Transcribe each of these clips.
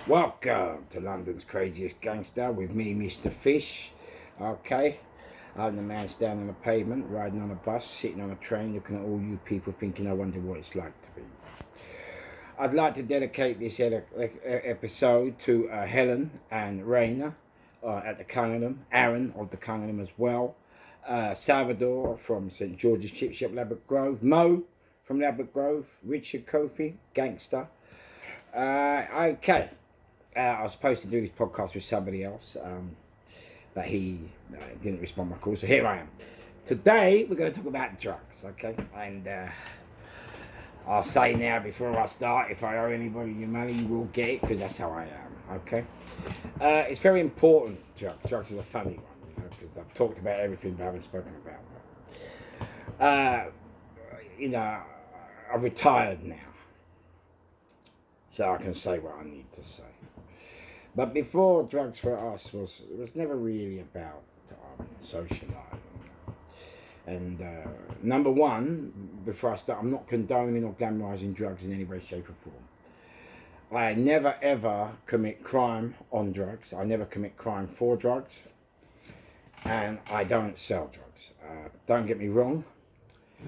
Welcome to London's craziest gangster with me, Mr. Fish. Okay, I'm the man standing on the pavement, riding on a bus, sitting on a train, looking at all you people thinking I wonder what it's like to be. I'd like to dedicate this episode to Helen and Raina at the Cunningham, Aaron of the Cunningham as well, Salvador from St George's Chip Shop, Ladbroke Grove, Mo from Ladbroke Grove, Richard Kofi, Gangster. Okay. I was supposed to do this podcast with somebody else, but he didn't respond to my call, so here I am. Today, we're going to talk about drugs, okay? And I'll say now, before I start, if I owe anybody your money, you will get it, because that's how I am, okay? It's very important, drugs. Drugs is a funny one, because I've talked about everything, but I haven't spoken about it. I've retired now, so I can say what I need to say. But before, drugs for us was never really about socialising. And number one, before I start, I'm not condoning or glamorising drugs in any way, shape or form. I never ever commit crime on drugs. I never commit crime for drugs. And I don't sell drugs. Don't get me wrong.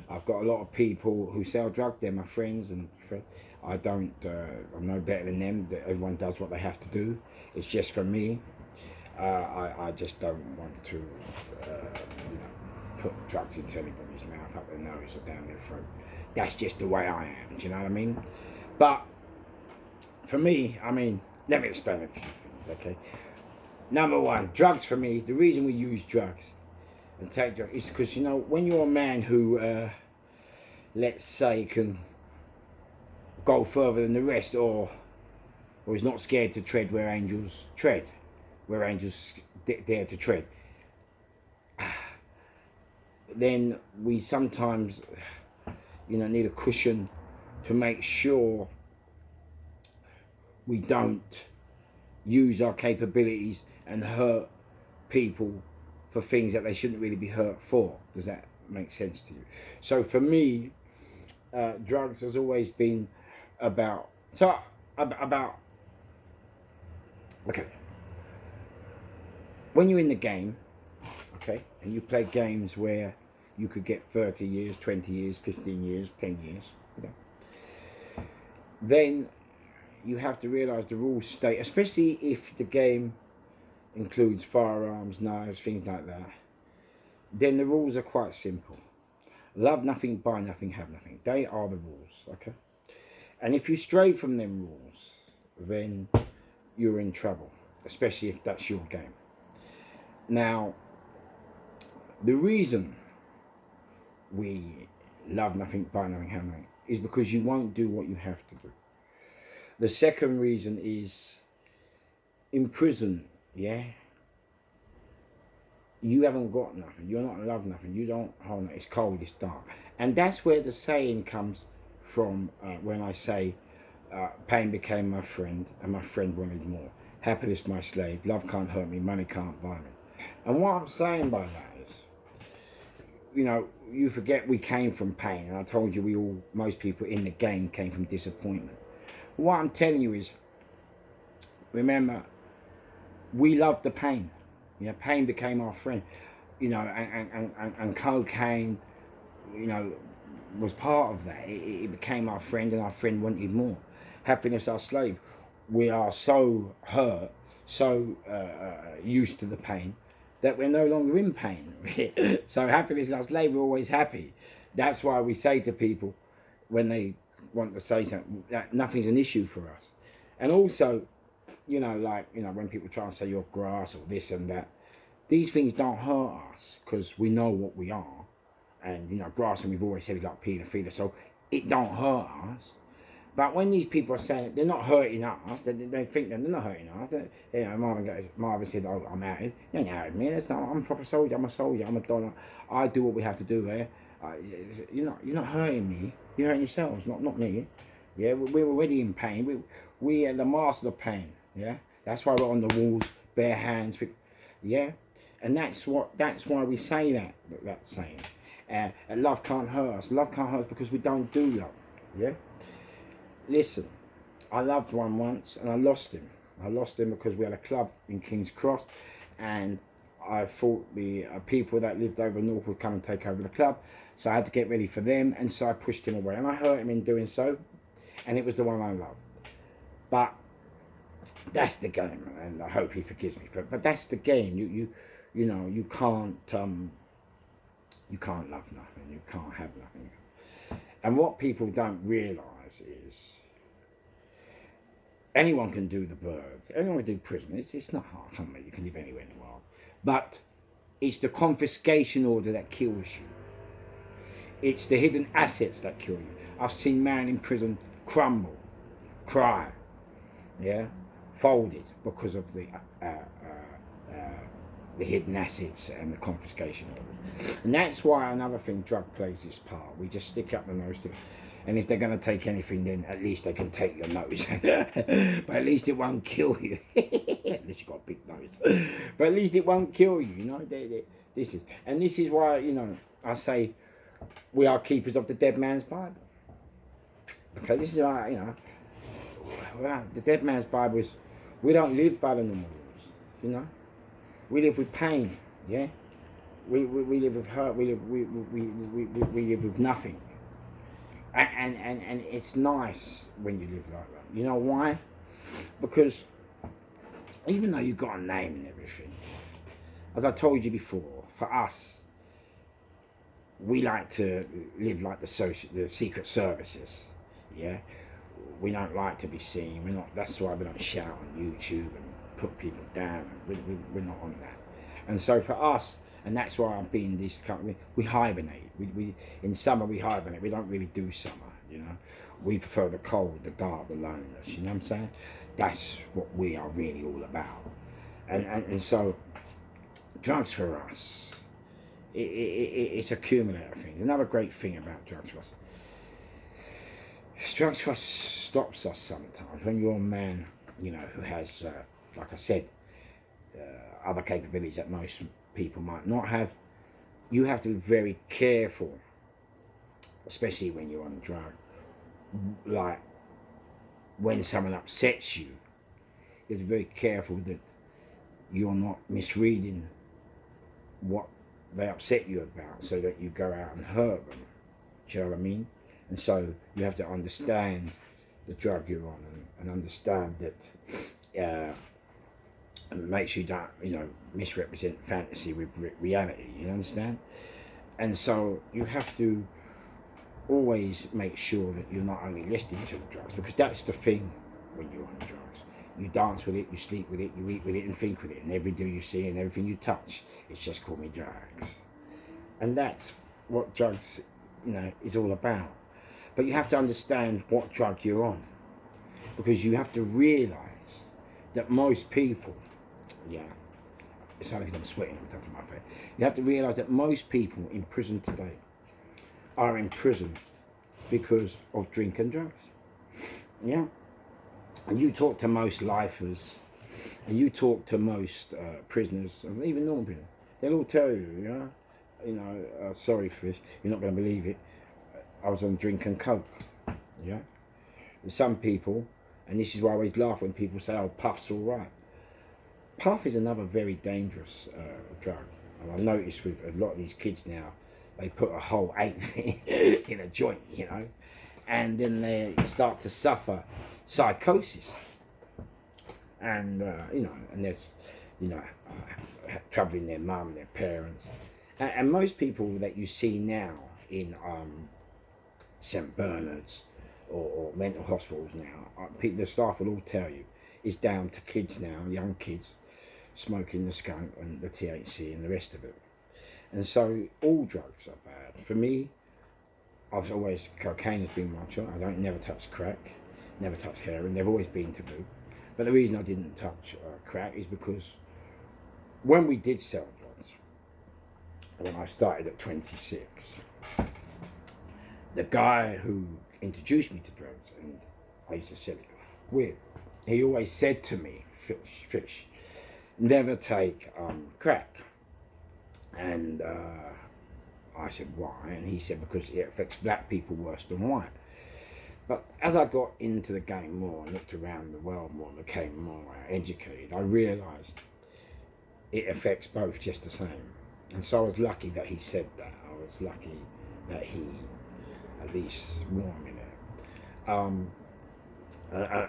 I've got a lot of people who sell drugs. They're my friends and I don't, I'm no better than them. Everyone does what they have to do. It's just for me. I just don't want to, put drugs into anybody's mouth, up their nose or down their throat. That's just the way I am. Do you know what I mean? But for me, let me explain a few things, okay? Number one, drugs for me. The reason we use drugs and take drugs is because when you're a man who, let's say, can go further than the rest, or is not scared to tread where angels tread, where angels dare to tread, then we sometimes need a cushion to make sure we don't use our capabilities and hurt people for things that they shouldn't really be hurt for. Does that make sense to you? So for me, drugs has always been about okay, when you're in the game, okay, and you play games where you could get 30 years, 20 years, 15 years, 10 years, then you have to realise the rules state, especially if the game includes firearms, knives, things like that, then the rules are quite simple. Love nothing, buy nothing, have nothing. They are the rules, okay? And if you stray from them rules, then you're in trouble, especially if that's your game. Now, the reason we love nothing, buy nothing, have nothing is because you won't do what you have to do. The second reason is in prison, yeah? You haven't got nothing. You're not love nothing. You don't hold nothing. It's cold, it's dark. And that's where the saying comes from when I say pain became my friend and my friend wanted more. Happiness my slave. Love can't hurt me. Money can't buy me. And what I'm saying by that is, you forget we came from pain. And I told you most people in the game came from disappointment. What I'm telling you is, remember, we loved the pain. Pain became our friend. And cocaine, was part of that. It became our friend, and our friend wanted more. Happiness, our slave. We are so hurt, so used to the pain, that we're no longer in pain. So happiness, our slave, we're always happy. That's why we say to people when they want to say something, that nothing's an issue for us. And also, when people try and say you're grass or this and that, these things don't hurt us because we know what we are. And, grass, and we've always said it like paedophile, so it don't hurt us. But when these people are saying it, they're not hurting us, they think they're not hurting us. Marvin said, oh, I'm outed. You ain't outed me. I'm a proper soldier. I'm a soldier. I'm a donor. I do what we have to do here. You're not hurting me. You're hurting yourselves, not me. Yeah, we're already in pain. We are the master of pain. Yeah, that's why we're on the walls, bare hands. Yeah, and that's why we say that saying. And love can't hurt us. Love can't hurt us because we don't do love. Yeah. Listen, I loved one once and I lost him. I lost him because we had a club in King's Cross, and I thought the people that lived over north would come and take over the club, so I had to get ready for them, and so I pushed him away, and I hurt him in doing so, and it was the one I loved. But that's the game, and I hope he forgives me for it. But that's the game. You know, you can't love nothing. You can't have nothing. And what people don't realise is anyone can do the birds. Anyone can do prison. It's not hard. Come on, you can live anywhere in the world. But it's the confiscation order that kills you. It's the hidden assets that kill you. I've seen man in prison crumble, cry, yeah, folded because of the hidden assets and the confiscation orders. And that's why another thing, drug plays its part. We just stick up the nose to it. And if they're going to take anything, then at least they can take your nose. But at least it won't kill you. Unless you've got a big nose. But at least it won't kill you, you know. This is why, you know, I say we are keepers of the dead man's Bible. Okay, this is why, you know, the dead man's Bible is, we don't live by the normal rules, you know. We live with pain, yeah. We live with hurt. We live with nothing. And it's nice when you live like that. You know why? Because even though you've got a name and everything, as I told you before, for us, we like to live like the secret services. Yeah, we don't like to be seen. We're not. That's why we don't shout on YouTube and put people down. We're not on that. And so for us, and that's why I'm being this company. We hibernate. We in summer we hibernate. We don't really do summer, you know. We prefer the cold, the dark, the loneliness. You know what I'm saying? That's what we are really all about. And so, drugs for us, it's a cumulative of things. Another great thing about drugs for us stops us sometimes. When you're a man, you know, who has, like I said, other capabilities that most people might not have, you have to be very careful, especially when you're on a drug. Like when someone upsets you, you have to be very careful that you're not misreading what they upset you about, so that you go out and hurt them. Do you know what I mean? And so you have to understand the drug you're on, and understand that and make sure you don't, you know, misrepresent fantasy with reality, you understand? And so you have to always make sure that you're not only listening to the drugs, because that's the thing when you're on drugs. You dance with it, you sleep with it, you eat with it and think with it, and every do you see and everything you touch, it's just called me drugs. And that's what drugs, you know, is all about. But you have to understand what drug you're on, because you have to realise that most people, yeah, it's only because I'm sweating on top of my face. You have to realise that most people in prison today are in prison because of drink and drugs. Yeah. And you talk to most lifers, and you talk to most prisoners, and even normal prisoners, they'll all tell you, sorry for this, you're not going to believe it, I was on drink and coke. Yeah. And some people, and this is why I always laugh when people say, oh, puff's all right. Puff is another very dangerous drug. And I've noticed with a lot of these kids now, they put a whole eighth in a joint, you know, and then they start to suffer psychosis. And, and there's, trouble in their mum, their parents. And most people that you see now in St. Bernard's or mental hospitals now, the staff will all tell you, is down to kids now, young kids, smoking the skunk and the THC and the rest of it. And so all drugs are bad. For me, cocaine has been my choice. I don't never touch crack, never touch heroin, they've always been taboo. But the reason I didn't touch crack is because when we did sell drugs, when I started at 26, the guy who introduced me to drugs, and I used to sell it with, he always said to me, fish, never take crack. And I said, why? And he said, because it affects black people worse than white. But as I got into the game more and looked around the world more and became more educated, I realised it affects both just the same. And so I was lucky that he said that. I was lucky that he at least warned me there.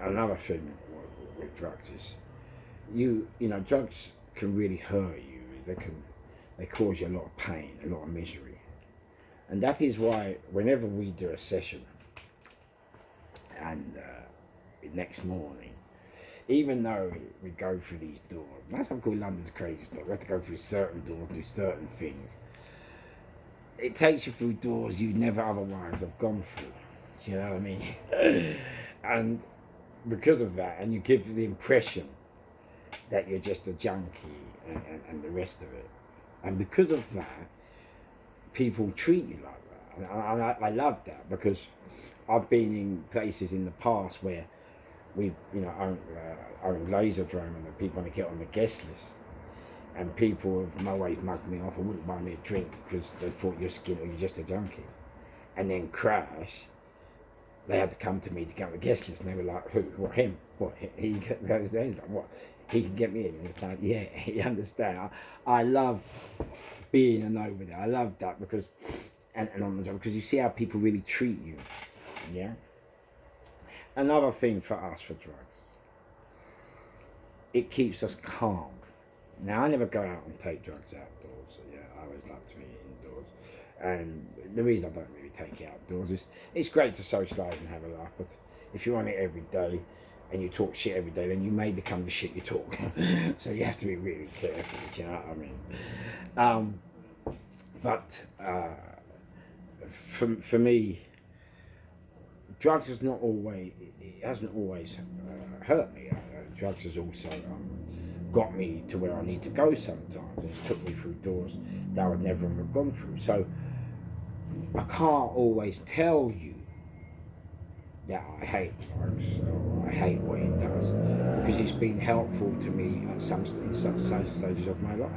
Another thing with drugs is you know drugs can really hurt you. They cause you a lot of pain, a lot of misery, and that is why whenever we do a session and next morning, even though we go through these doors, that's what I call London's crazy door. We have to go through certain doors, do certain things. It takes you through doors you never otherwise have gone through. You know what I mean? And because of that, and you give the impression that you're just a junkie and the rest of it. And because of that, people treat you like that. And I love that because I've been in places in the past where we've, owned Laserdrome and the people want to get on the guest list. And people have always mugged me off and wouldn't buy me a drink because they thought you're skinny or you're just a junkie. And then crash, they had to come to me to get on the guest list, and they were like, "Who? What? Him? What? He goes there? Like, what? He can get me in?" And it's like, yeah, you understand. I love being a nobody. I love that because, and on the job because you see how people really treat you. Yeah. Another thing for us for drugs, it keeps us calm. Now I never go out and take drugs outdoors. Yeah, I always like to be indoors. And the reason I don't really take it outdoors is it's great to socialise and have a laugh, but if you're on it every day and you talk shit every day, then you may become the shit you talk. So you have to be really careful, do you know what I mean? But for me, drugs has not always, it hasn't always hurt me. Drugs has also got me to where I need to go sometimes. It's took me through doors that I would never have gone through. So I can't always tell you that I hate drugs or I hate what it does because it's been helpful to me at some stages of my life.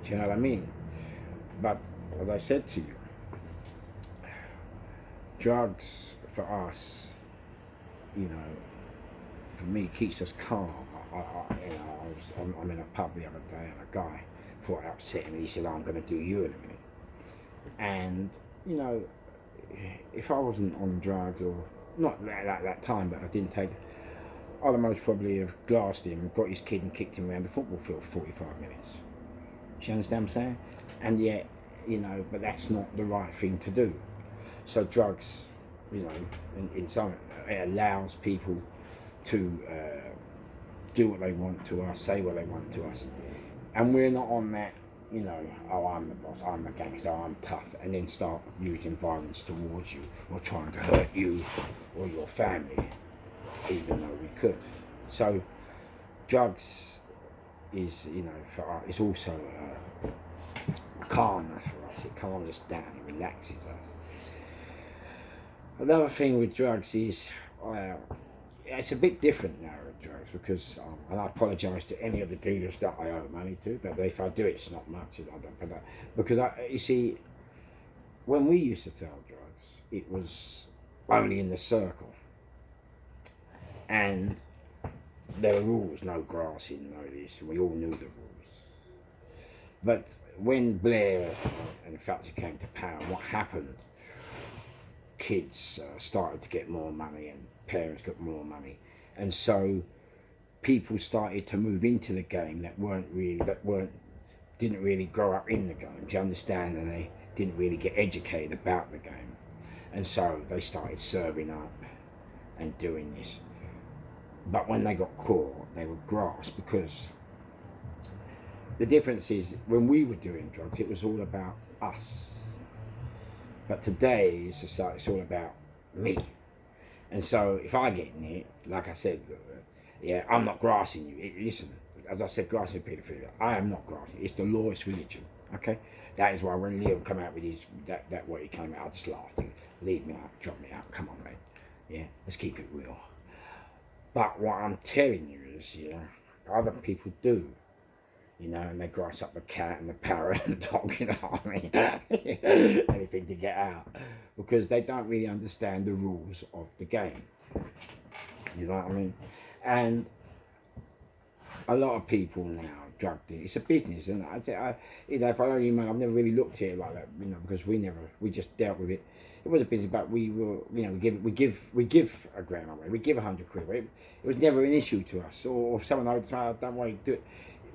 Do you know what I mean? But as I said to you, drugs for us, for me, keeps us calm. I'm in a pub the other day and a guy thought upset and he said, "I'm going to do you in a minute." And if I wasn't on drugs or not at that time, but I didn't take it, I'd have most probably have glassed him, got his kid and kicked him around the football field for 45 minutes. Do you understand what I'm saying? And yet, but that's not the right thing to do. So drugs, in some, it allows people to do what they want to us, say what they want to us. And we're not on that, "Oh, I'm the boss, I'm the gangster, I'm tough," and then start using violence towards you or trying to hurt you or your family, even though we could. So drugs is, for us, it's also a calmer for us. It calms us down, it relaxes us. Another thing with drugs is, it's a bit different now with drugs because, and I apologise to any of the dealers that I owe money to, but if I do, it's not much. I don't pay that because you see, when we used to sell drugs, it was only in the circle, and there were rules: no grassing, no this. We all knew the rules. But when Blair and Thatcher came to power, what happened? Kids started to get more money and parents got more money, and so people started to move into the game that didn't really grow up in the game. Do you understand? And they didn't really get educated about the game, and so they started serving up and doing this. But when they got caught, they would grasp because the difference is when we were doing drugs, it was all about us. But today's society, it's all about me. And so if I get in it, like I said, I'm not grassing you. Listen, as I said, grassing paedophilia, I am not grassing. It's the lawless religion, okay? That is why when Leo came out with his, that what he came out, I just laughed. Leave me out, drop me out, come on, mate. Yeah, let's keep it real. But what I'm telling you is, other people do. you know, and they grass up the cat and the parrot and the dog, you know what I mean? Anything to get out. Because they don't really understand the rules of the game. You know what I mean? And a lot of people now, drug dealers, it's a business, and you know, if I only I've never really looked at it like that, you know, because we just dealt with it. It was a business, but we were, you know, we give a grand away, we give 100 quid away. It was never an issue to us, or if someone would say, oh, don't worry, do it.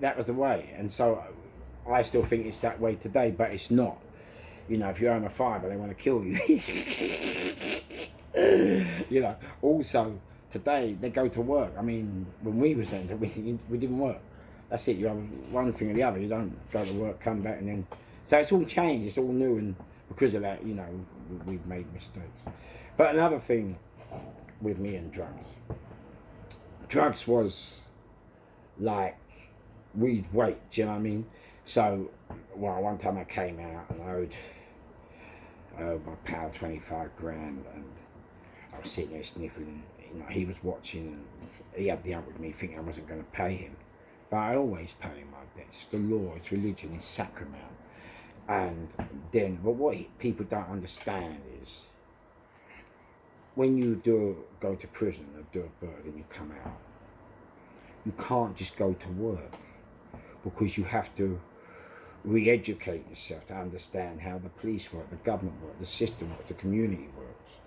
That was the way, and so I still think it's that way today, but it's not. You know, if you own a fiver, they want to kill you. You know, also today they go to work. I mean, when we was there, we didn't work. That's it. You have one thing or the other. You don't go to work, come back, and then. So it's all changed. It's all new, and because of that, you know, we've made mistakes. But another thing with me and drugs was like we'd wait. Do you know what I mean? So, well, one time I came out and I owed my pal 25 grand, and I was sitting there sniffing. You know, he was watching, and he had the up with me, thinking I wasn't going to pay him. But I always pay him my debts. It's the law, it's religion, it's sacrament. And then, but what people don't understand is, when you go to prison or do a bird and you come out, you can't just go to work, because you have to re-educate yourself to understand how the police work, the government work, the system works, the community works.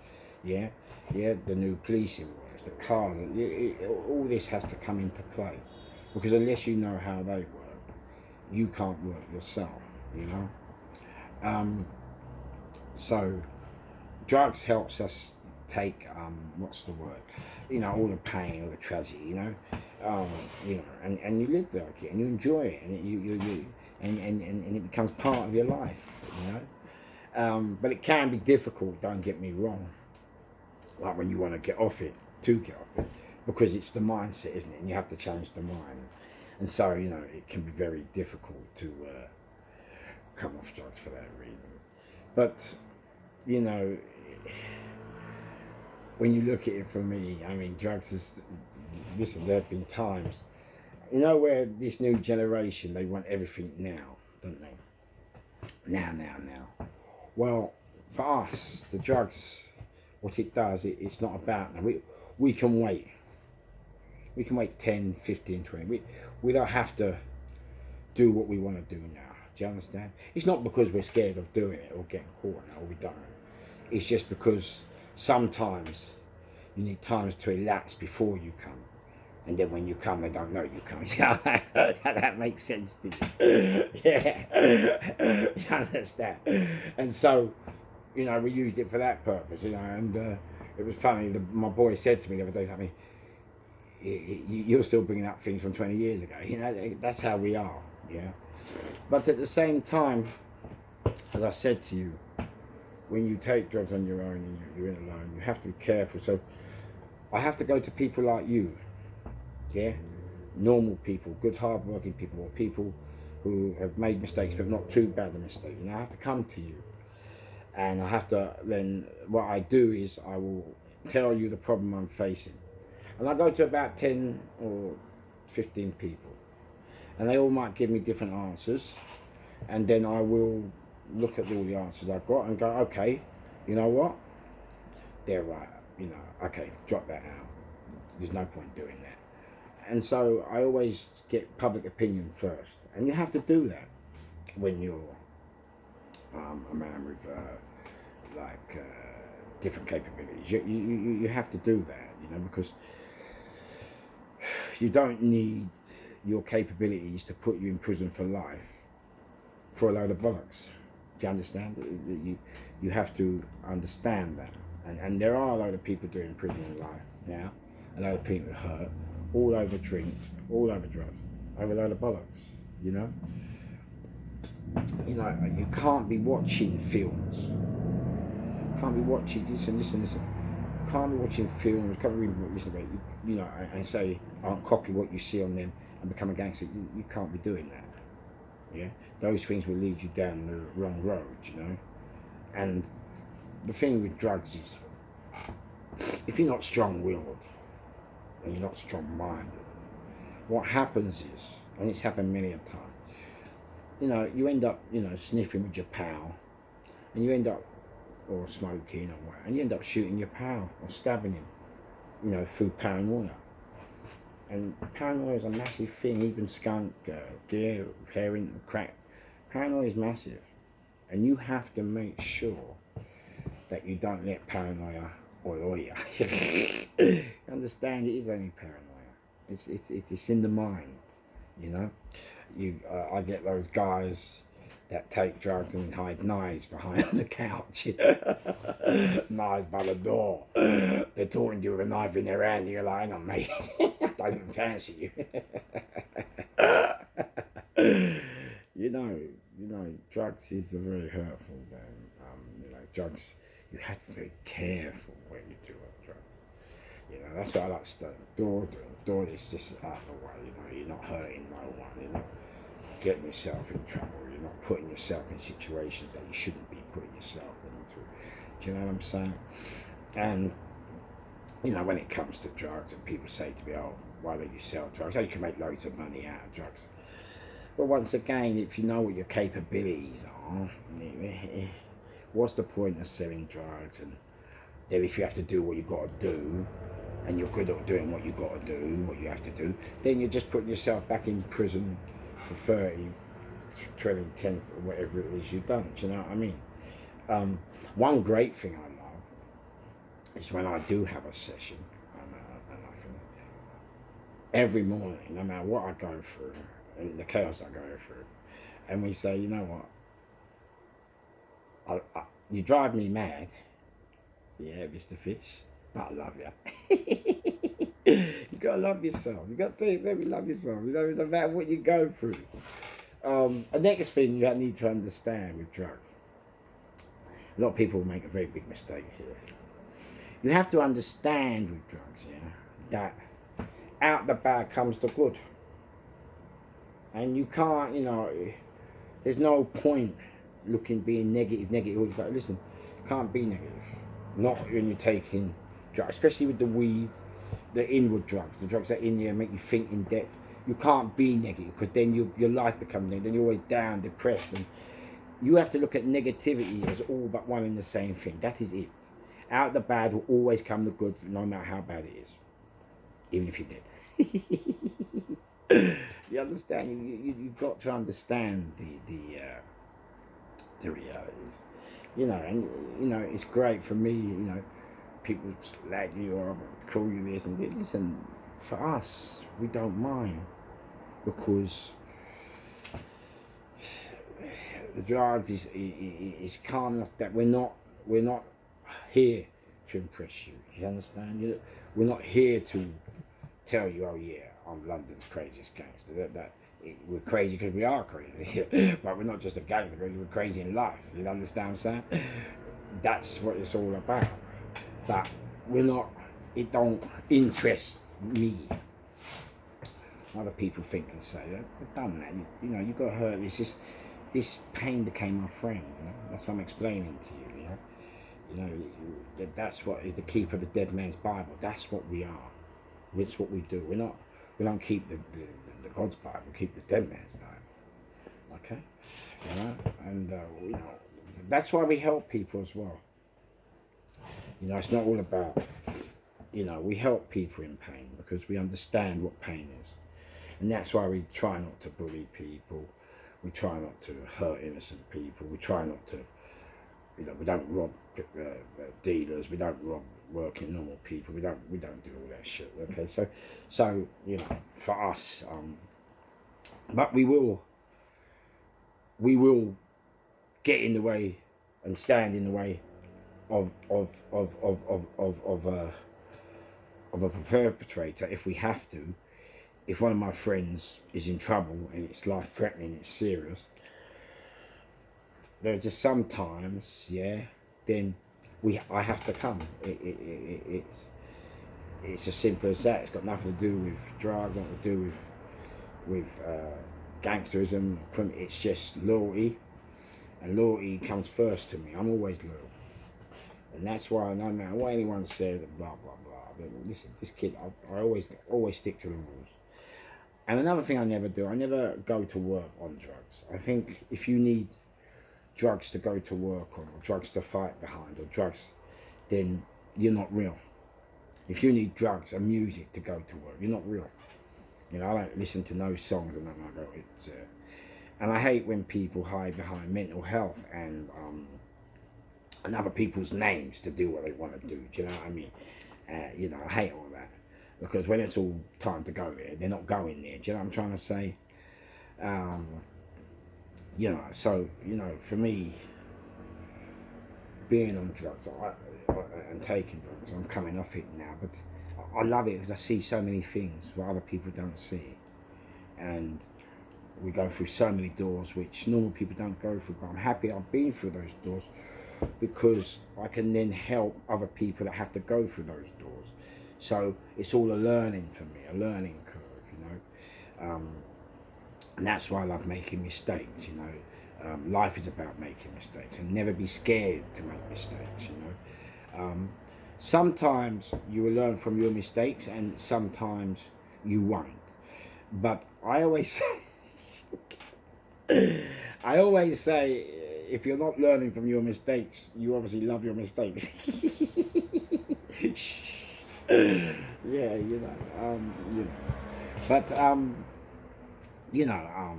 Yeah, the new policing works, the cars, all this has to come into play, because unless you know how they work, you can't work yourself, you know. So drugs helps us take what's the word, you know, all the pain, all the tragedy, you know, and you live like it and you enjoy it, and and it becomes part of your life, you know. But it can be difficult, don't get me wrong, like when you want to get off it, because it's the mindset, isn't it? And you have to change the mind, and so, you know, it can be very difficult to come off drugs for that reason. But, you know, when you look at it for me, I mean, drugs is, listen, there have been times, you know, where this new generation, they want everything now, don't they? Now. Well, for us, the drugs, what it does, it's not about now. We can wait. We can wait 10, 15, 20. We don't have to do what we want to do now. Do you understand? It's not because we're scared of doing it or getting caught now, or we don't. It's just because sometimes you need times to relax before you come. And then when you come, they don't know you come. That makes sense to you. Yeah. You understand? And so, you know, we used it for that purpose, you know. And it was funny, my boy said to me the other day, I mean, you're still bringing up things from 20 years ago. You know, that's how we are, yeah. But at the same time, as I said to you, when you take drugs on your own and you're in alone, you have to be careful. So I have to go to people like you, yeah, normal people, good hard-working people, or people who have made mistakes but not too bad a mistake. And I have to come to you, and I have to, then what I do is I will tell you the problem I'm facing, and I go to about 10 or 15 people, and they all might give me different answers, and then I will look at all the answers I've got and go, okay, you know what, they're right, you know, okay, drop that out, there's no point doing that. And so I always get public opinion first, and you have to do that when you're a man with different capabilities. You have to do that, you know, because you don't need your capabilities to put you in prison for life for a load of bollocks. Do you understand? You have to understand that. And there are a load of people doing prison in life now, a load of people hurt, all over drink, all over drugs, over a load of bollocks, you know? You know, you can't be watching films. You can't be watching, listen. You can't be watching films, can't be listen to it, you know, and say, I'll copy what you see on them and become a gangster. You can't be doing that. Yeah, those things will lead you down the wrong road, you know. And the thing with drugs is, if you're not strong-willed and you're not strong-minded, what happens is, and it's happened many a time, you know, you end up, you know, sniffing with your pal, and you end up, or smoking or what, and you end up shooting your pal or stabbing him, you know, through paranoia. And paranoia is a massive thing, even skunk, gear, heroin, crack. Paranoia is massive. And you have to make sure that you don't let paranoia oil you. You understand, it is only paranoia. It's in the mind, you know. I get those guys that take drugs and hide knives behind the couch. Knives by the door. They're talking to you with a knife in their hand and you're like, hang on mate, I don't even fancy you. You know, drugs is a very hurtful thing. You know, drugs, you have to be very careful when you do drugs. You know, that's why I like to stay the door. The door is just out of the way, you know, you're not hurting no one, you're not getting yourself in trouble, you're not putting yourself in situations that you shouldn't be putting yourself into. Do you know what I'm saying? And, you know, when it comes to drugs and people say to me, oh, why don't you sell drugs? Oh, you can make loads of money out of drugs. Well, once again, if you know what your capabilities are, what's the point of selling drugs? And then if you have to do what you've got to do, and you're good at doing what you've got to do, what you have to do, then you're just putting yourself back in prison for 30, 20, 10, or whatever it is you've done. Do you know what I mean? One great thing I love is when I do have a session, and I think every morning, no matter what I go through, and the chaos I go through, and we say, you know what, you drive me mad, yeah, Mr. Fish, but I love you. You gotta love yourself. You gotta tell yourself you love yourself. You know, no matter what you go through. The next thing you need to understand with drugs, a lot of people make a very big mistake here. You have to understand with drugs, yeah, that out the bad comes the good. And you can't, you know, there's no point being negative. It's like, listen, you can't be negative. Not when you're taking drugs, especially with the weed, the inward drugs, the drugs that are in there make you think in depth. You can't be negative because then your life becomes negative. Then you're always down, depressed. And you have to look at negativity as all but one and the same thing. That is it. Out the bad will always come the good, no matter how bad it is, even if you're dead. You understand? You've got to understand the realities. You know, and you know, it's great for me. You know, people slag you or call you this and this. Listen, for us, we don't mind because the drugs is calm enough that we're not here to impress you. You understand? We're not here to tell you, oh yeah, I'm London's craziest gangster. We're crazy because we are crazy, but we're not just a gangster. We're crazy in life. You understand what I'm saying? That's what it's all about. But we're not. It don't interest me. Other people think and say, I've done that. You know, you got hurt. This pain became my friend. You know? That's what I'm explaining to you. You know, that's what is the keep of the dead man's Bible. That's what we are. It's what we do. We don't keep the God's Bible. We keep the dead man's Bible. Okay, you know, and you know, that's why we help people as well. You know, it's not all about, you know, we help people in pain because we understand what pain is, and that's why we try not to bully people. We try not to hurt innocent people. We try not to, you know, we don't rob dealers. We don't rob working normal people. We don't do all that shit. Okay, so you know, for us, but we will get in the way and stand in the way of a perpetrator if we have to. If one of my friends is in trouble and it's life-threatening, it's serious, there are just sometimes, yeah, then I have to come. It's as simple as that. It's got nothing to do with drugs, nothing to do with gangsterism. It's just loyalty, and loyalty comes first to me. I'm always loyal, and that's why no matter what anyone says, blah blah blah. But listen, this kid, I always stick to the rules. And another thing I never do, I never go to work on drugs. I think if you need drugs to go to work on, or drugs to fight behind, or drugs, then you're not real. If you need drugs and music to go to work, you're not real. You know, I don't listen to no songs and nothing like that. And I hate when people hide behind mental health and other people's names to do what they want to do. Do you know what I mean? You know, I hate all that. Because when it's all time to go there, they're not going there. Do you know what I'm trying to say? You know, so, you know, for me, being on drugs and taking drugs, I'm coming off it now, but I love it because I see so many things what other people don't see. And we go through so many doors which normal people don't go through, but I'm happy I've been through those doors because I can then help other people that have to go through those doors. So it's all a learning for me, a learning curve, you know. And that's why I love making mistakes, you know. Life is about making mistakes, and never be scared to make mistakes, you know. Sometimes you will learn from your mistakes and sometimes you won't. But I always say, I always say, if you're not learning from your mistakes, you obviously love your mistakes. Yeah, you know. But you know,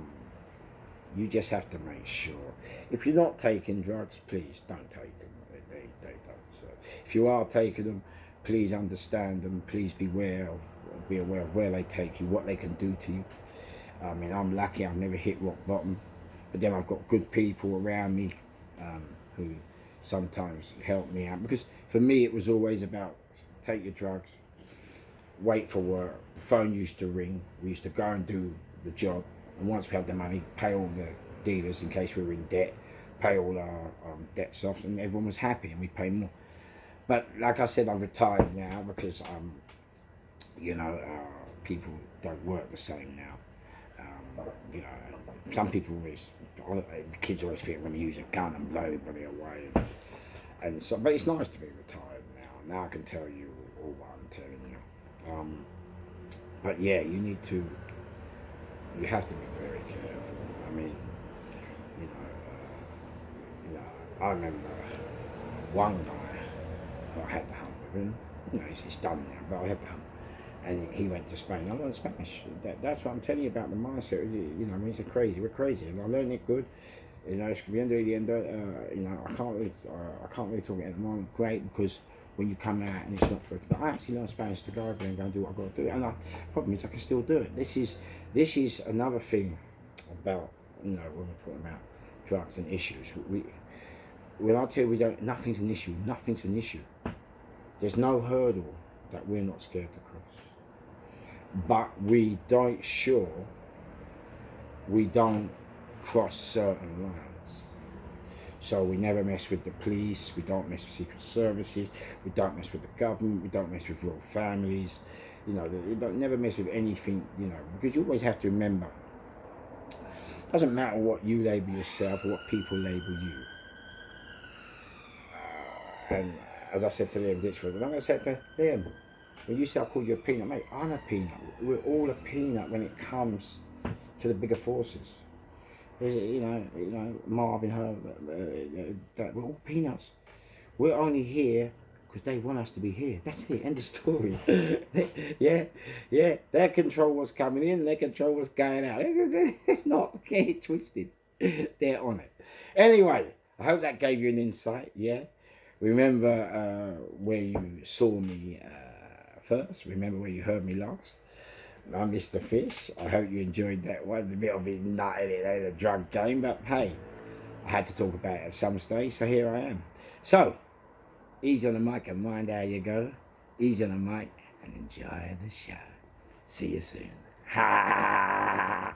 you just have to make sure. If you're not taking drugs, please don't take them. They don't. So if you are taking them, please understand them. Please be aware of where they take you, what they can do to you. I mean, I'm lucky I've never hit rock bottom, but then I've got good people around me who sometimes help me out. Because for me, it was always about take your drugs, wait for work. The phone used to ring. We used to go and do the job, and once we had the money, pay all the dealers in case we were in debt, pay all our debts off, and everyone was happy, and we pay more. But like I said, I'm retired now because you know, people don't work the same now. You know, some people always, the kids always think I'm going to use a gun and blow everybody away, and so. But it's nice to be retired now. Now I can tell you all what I'm telling you. But yeah, you have to be very careful. I mean, you know, I remember one guy, I had to hunt with him. You know, it's done now, but I had to hunt. And he went to Spain. I learned Spanish. That's what I'm telling you about the mindset. You know, I mean, it's crazy. We're crazy, and I learned it good. You know, it's the end of the end. You know, I can't really talk it at the moment. Great, because when you come out and it's not for. But I actually learned Spanish to go over and go and do what I've got to do. And the problem is, I can still do it. This is another thing about, you know, when we're talking about drugs and issues. When I tell you nothing's an issue. Nothing's an issue. There's no hurdle that we're not scared to cross. But we don't cross certain lines. So we never mess with the police, we don't mess with secret services, we don't mess with the government, we don't mess with royal families, you know, you don't never mess with anything, you know, because you always have to remember, it doesn't matter what you label yourself or what people label you. And as I said to Liam Ditchford, and I'm going to say to Liam, when you say I call you a peanut, mate, I'm a peanut. We're all a peanut when it comes to the bigger forces. You know, Marvin, we're all peanuts. We're only here because they want us to be here. That's it, end of story. Yeah, they control what's coming in, they control what's going out. It's not, get it twisted. They're on it. Anyway, I hope that gave you an insight, yeah? Remember where you saw me first. Remember where you heard me last. I'm Mr. Fish. I hope you enjoyed that one. A bit of it nutted it, the drug game, but hey, I had to talk about it at some stage, so here I am. So, easy on the mic and mind how you go. Easy on the mic and enjoy the show. See you soon. Ha!